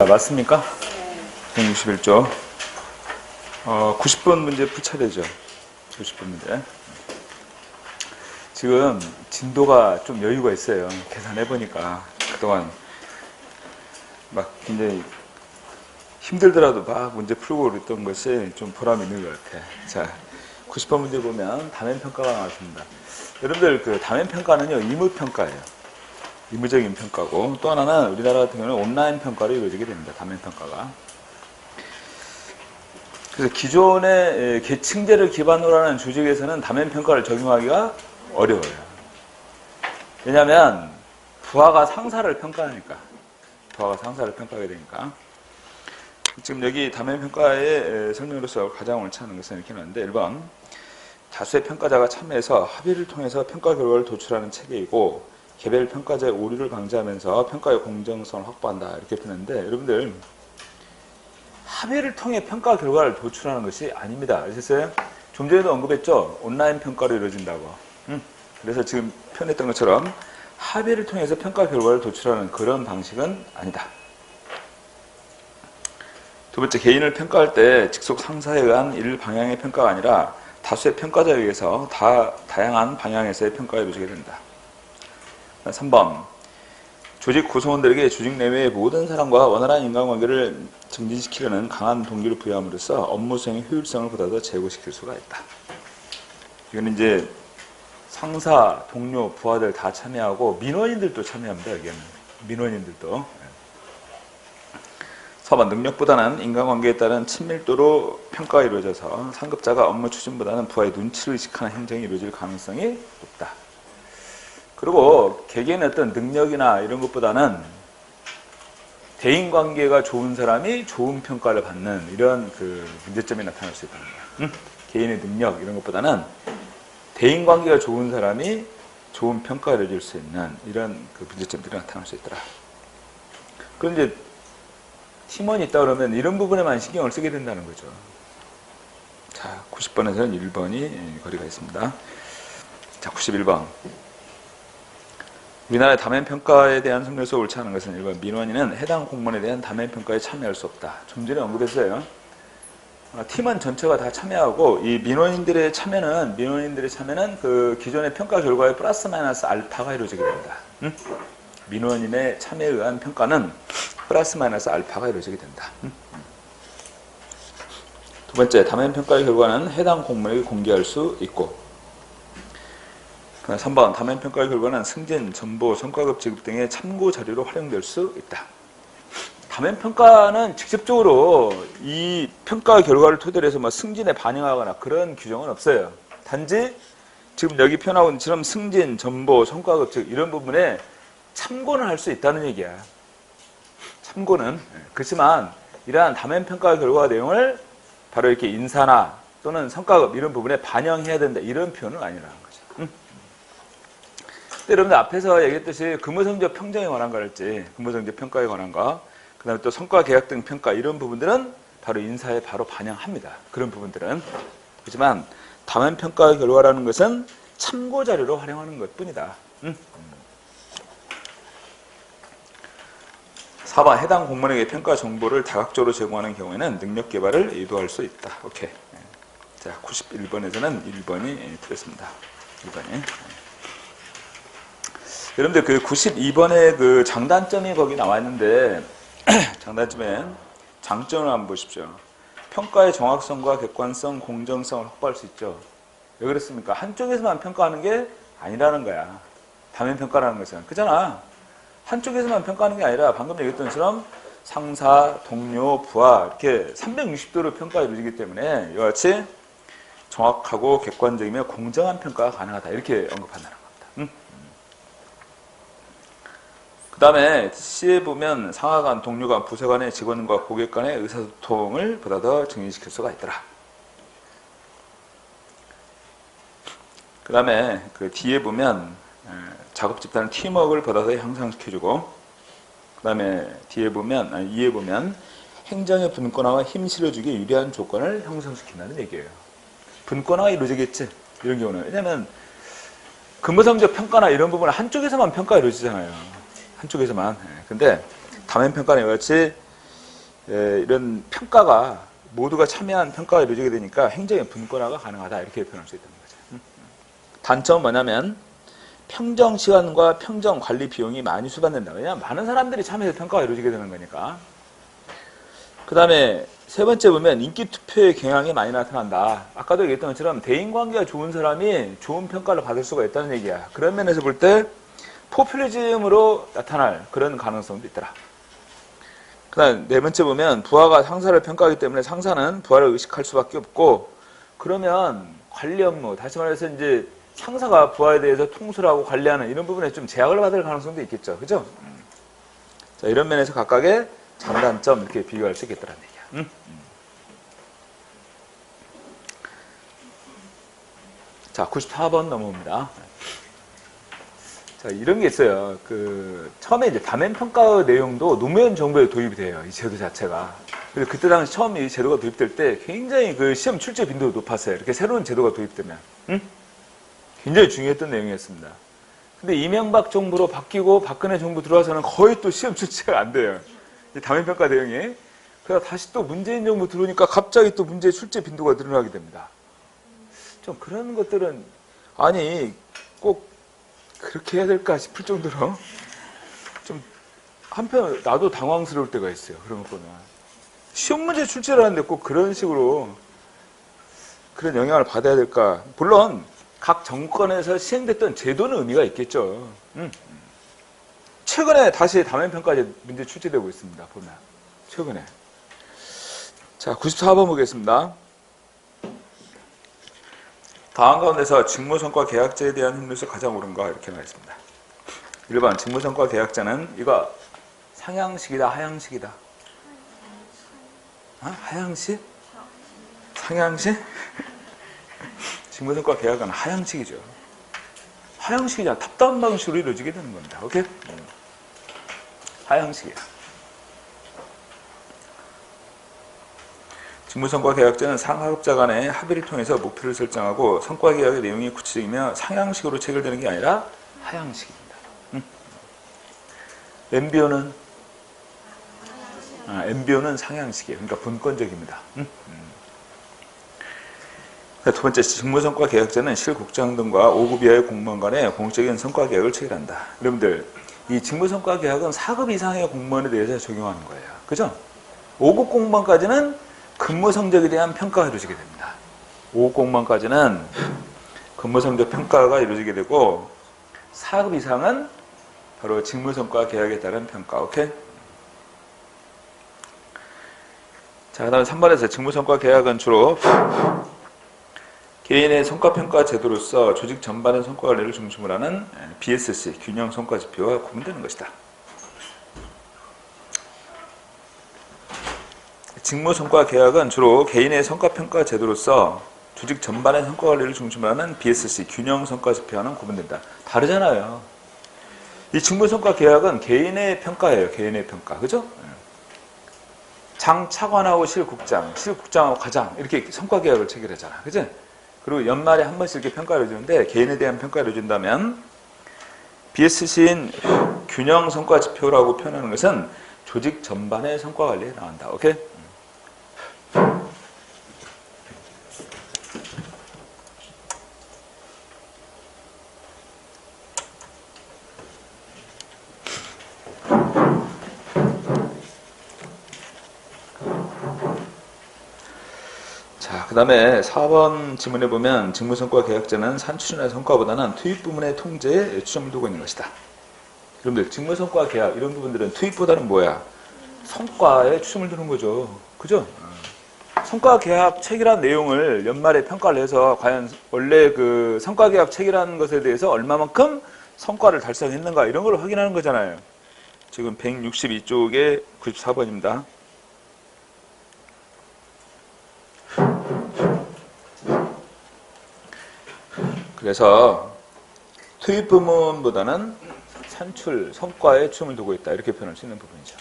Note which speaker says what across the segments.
Speaker 1: 맞습니까? 161조. 90번 문제 풀쳐야 되죠. 90번 문제. 지금 진도가 좀 여유가 있어요. 계산해보니까. 그동안 막 굉장히 힘들더라도 막 문제 풀고 그랬던 것이 좀 보람이 있는 것 같아. 자, 90번 문제 보면 다면평가가 나왔습니다. 여러분들 그 다면평가는요, 의무평가예요. 의무적인 평가고, 또 하나는 우리나라 같은 경우는 온라인 평가로 이루어지게 됩니다. 다면평가가. 그래서 기존의 계층제를 기반으로 하는 조직에서는 다면평가를 적용하기가 어려워요. 왜냐하면 부하가 상사를 평가하니까. 부하가 상사를 평가하게 되니까. 지금 여기 다면평가의 설명으로서 가장 옳지 않은 것은 이렇게 나왔는데, 1번 다수의 평가자가 참여해서 합의를 통해서 평가 결과를 도출하는 체계이고 개별 평가자의 오류를 방지하면서 평가의 공정성을 확보한다. 이렇게 표현했는데, 여러분들 합의를 통해 평가 결과를 도출하는 것이 아닙니다. 아셨어요? 좀 전에도 언급했죠? 온라인 평가로 이루어진다고. 그래서 지금 표현했던 것처럼 합의를 통해서 평가 결과를 도출하는 그런 방식은 아니다. 두 번째, 개인을 평가할 때 직속 상사에 의한 일 방향의 평가가 아니라 다수의 평가자에 의해서 다양한 방향에서의 평가가 이루어지게 된다. 3번, 조직 구성원들에게 조직 내외의 모든 사람과 원활한 인간관계를 증진시키려는 강한 동기를 부여함으로써 업무 수행의 효율성을 보다 더 제고시킬 수가 있다. 이건 이제 상사, 동료, 부하들 다 참여하고 민원인들도 참여합니다. 여기는 민원인들도. 4번, 능력보다는 인간관계에 따른 친밀도로 평가가 이루어져서 상급자가 업무 추진보다는 부하의 눈치를 의식하는 행정이 이루어질 가능성이 높다. 그리고 개개인의 어떤 능력이나 이런 것보다는 대인관계가 좋은 사람이 좋은 평가를 받는 이런 그 문제점이 나타날 수 있다는 거야. 개인의 능력 이런 것보다는 대인관계가 좋은 사람이 좋은 평가를 해줄 수 있는 이런 그 문제점들이 나타날 수 있더라. 그런데 팀원이 있다 그러면 이런 부분에만 신경을 쓰게 된다는 거죠. 자, 90번에서는 1번이 거리가 있습니다. 자, 91번. 우리나라의 다면평가에 대한 설명에서 옳지 않은 것은 1번, 민원인은 해당 공무원에 대한 다면평가에 참여할 수 없다. 좀 전에 언급했어요. 팀원 전체가 다 참여하고 이 민원인들의 참여는 그 기존의 평가 결과에 플러스 마이너스 알파가 이루어지게 됩니다. 민원인의 참여에 의한 평가는 플러스 마이너스 알파가 이루어지게 된다. 두 번째, 다면평가의 결과는 해당 공무원에게 공개할 수 있고, 3번, 다면평가의 결과는 승진, 전보, 성과급 지급 등의 참고 자료로 활용될 수 있다. 다면평가는 직접적으로 이 평가 결과를 토대로 해서 승진에 반영하거나 그런 규정은 없어요. 단지 지금 여기 표현하고 있는 것처럼 승진, 전보, 성과급 즉 이런 부분에 참고는 할 수 있다는 얘기야. 참고는. 그렇지만 이러한 다면평가 결과 내용을 바로 이렇게 인사나 또는 성과급 이런 부분에 반영해야 된다. 이런 표현은 아니라는 거죠. 근데 여러분들 앞에서 얘기했듯이 근무성적 평정에 관한 거랄지 근무성적 평가에 관한 거, 그 다음에 또 성과 계약 등 평가 이런 부분들은 바로 인사에 바로 반영합니다. 그런 부분들은. 그렇지만 다면평가의 결과라는 것은 참고자료로 활용하는 것 뿐이다. 4번, 해당 공무원에게 평가 정보를 다각적으로 제공하는 경우에는 능력 개발을 유도할 수 있다. 오케이. 자, 91번에서는 1번이 틀렸습니다. 1번이. 여러분들 그 92번에 그 장단점이 거기 나와 있는데 장단점엔 장점을 한번 보십시오. 평가의 정확성과 객관성, 공정성을 확보할 수 있죠. 왜 그렇습니까? 한쪽에서만 평가하는 게 아니라는 거야. 다면평가라는 것은. 그잖아. 한쪽에서만 평가하는 게 아니라 방금 얘기했던 것처럼 상사, 동료, 부하 이렇게 360도로 평가가 이루어지기 때문에 이와 같이 정확하고 객관적이며 공정한 평가가 가능하다. 이렇게 언급한다는 겁니다. 그 다음에 C에 보면 상하 간, 동료 간, 부서 간의 직원과 고객 간의 의사소통을 보다 더 증진시킬 수가 있더라. 그 다음에 그 D에 보면 작업 집단의 팀워크를 보다 더 향상시켜주고, 그 다음에 E에 보면 행정의 분권화와 힘 실어주기에 유리한 조건을 형성시킨다는 얘기예요. 분권화가 이루어지겠지. 이런 경우는. 왜냐하면 근무성적 평가나 이런 부분은 한쪽에서만 평가가 이루어지잖아요. 한쪽에서만. 근데 다면평가는 이와 같이 이런 평가가 모두가 참여한 평가가 이루어지게 되니까 행정의 분권화가 가능하다 이렇게 표현할 수 있다는 거죠. 단점은 뭐냐면 평정 시간과 평정 관리 비용이 많이 수반된다. 왜냐하면 많은 사람들이 참여해서 평가가 이루어지게 되는 거니까. 그 다음에 세 번째 보면 인기 투표의 경향이 많이 나타난다. 아까도 얘기했던 것처럼 대인관계가 좋은 사람이 좋은 평가를 받을 수가 있다는 얘기야. 그런 면에서 볼 때 포퓰리즘으로 나타날 그런 가능성도 있더라. 그 다음 네 번째 보면 부하가 상사를 평가하기 때문에 상사는 부하를 의식할 수밖에 없고, 그러면 관리 업무, 다시 말해서 이제 상사가 부하에 대해서 통솔하고 관리하는 이런 부분에 좀 제약을 받을 가능성도 있겠죠. 그죠? 자, 이런 면에서 각각의 장단점 이렇게 비교할 수 있겠다는 얘기야. 자, 94번 넘어옵니다. 자, 이런 게 있어요. 처음에 이제 다면 평가 내용도 노무현 정부에 도입이 돼요. 이 제도 자체가. 그래서 그때 당시 처음 이 제도가 도입될 때 굉장히 그 시험 출제 빈도가 높았어요. 이렇게 새로운 제도가 도입되면. 굉장히 중요했던 내용이었습니다. 근데 이명박 정부로 바뀌고 박근혜 정부 들어와서는 거의 또 시험 출제가 안 돼요. 이 다면 평가 내용이. 그래서 다시 또 문재인 정부 들어오니까 갑자기 또 문제 출제 빈도가 늘어나게 됩니다. 좀 그런 것들은 아니 꼭 그렇게 해야 될까 싶을 정도로 좀 한편 나도 당황스러울 때가 있어요. 그런 것 보면 시험 문제 출제를 하는데 꼭 그런 식으로 그런 영향을 받아야 될까. 물론 각 정권에서 시행됐던 제도는 의미가 있겠죠. 최근에 다시 다면평가제 문제 출제되고 있습니다. 보면 최근에. 자, 94번 보겠습니다. 다음 가운데서 직무성과 계약자에 대한 힘로서 가장 옳은가 이렇게 나와있습니다. 1번 직무성과 계약자는 이거 상향식이다 하향식이다. 하향식? 상향식? 직무성과 계약은 하향식이죠. 하향식이잖아. 탑다운 방식으로 이루어지게 되는 겁니다. 오케이? 하향식이야. 직무성과 계약자는 상하급자 간의 합의를 통해서 목표를 설정하고 성과 계약의 내용이 구체적이며 상향식으로 체결되는 게 아니라 하향식입니다. MBO는? MBO는 상향식이에요. 그러니까 분권적입니다. 두 번째, 직무성과 계약자는 실국장 등과 5급 이하의 공무원 간의 공적인 성과 계약을 체결한다. 여러분들, 이 직무성과 계약은 4급 이상의 공무원에 대해서 적용하는 거예요. 그죠? 5급 공무원까지는 근무 성적에 대한 평가가 이루어지게 됩니다. 5급 공무원까지는 근무 성적 평가가 이루어지게 되고 4급 이상은 바로 직무성과 계약에 따른 평가. 오케이? 자, 그 다음에 3번에서 직무성과 계약은 주로 개인의 성과평가 제도로서 조직 전반의 성과 관리를 중심으로 하는 BSC, 균형 성과 지표와 구분되는 것이다. 직무성과 계약은 주로 개인의 성과평가 제도로서 조직 전반의 성과 관리를 중심으로 하는 BSC, 균형 성과 지표와는 구분된다. 다르잖아요. 이 직무성과 계약은 개인의 평가예요. 개인의 평가. 그죠? 장 차관하고 실국장하고 과장 이렇게 성과 계약을 체결하잖아. 그죠? 그리고 연말에 한 번씩 이렇게 평가를 해주는데 개인에 대한 평가를 해준다면 BSC인 균형 성과 지표라고 표현하는 것은 조직 전반의 성과 관리에 나온다. 오케이? 그 다음에 4번 지문에 보면 직무성과 계약자는 산출이나 성과보다는 투입 부문의 통제에 초점을 두고 있는 것이다. 여러분들 직무성과 계약 이런 부분들은 투입보다는 뭐야? 성과에 초점을 두는 거죠. 그죠? 성과 계약 체결한 내용을 연말에 평가를 해서 과연 원래 그 성과 계약 체결한 것에 대해서 얼마만큼 성과를 달성했는가 이런 걸 확인하는 거잖아요. 지금 162쪽에 94번입니다. 그래서 투입 부문보다는 산출, 성과에 초점을 두고 있다. 이렇게 표현할 수 있는 부분이죠.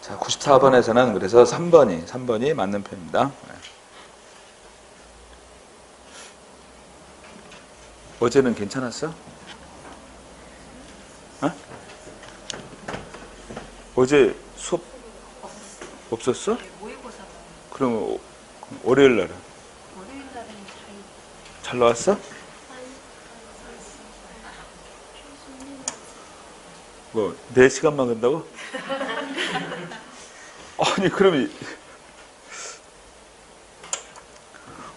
Speaker 1: 자, 94번에서는 그래서 3번이 맞는 표현입니다. 어제는 괜찮았어? 어? 어제 수업 없었어?
Speaker 2: 모의고사
Speaker 1: 그럼 월요일 날은
Speaker 2: 월요일 날은
Speaker 1: 잘 나왔어? 뭐 4시간만 간다고? 아니 그러면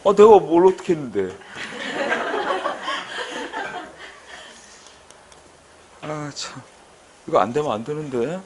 Speaker 1: 내가 뭘 어떻게 했는데? 아 참 이거 안 되면 안 되는데.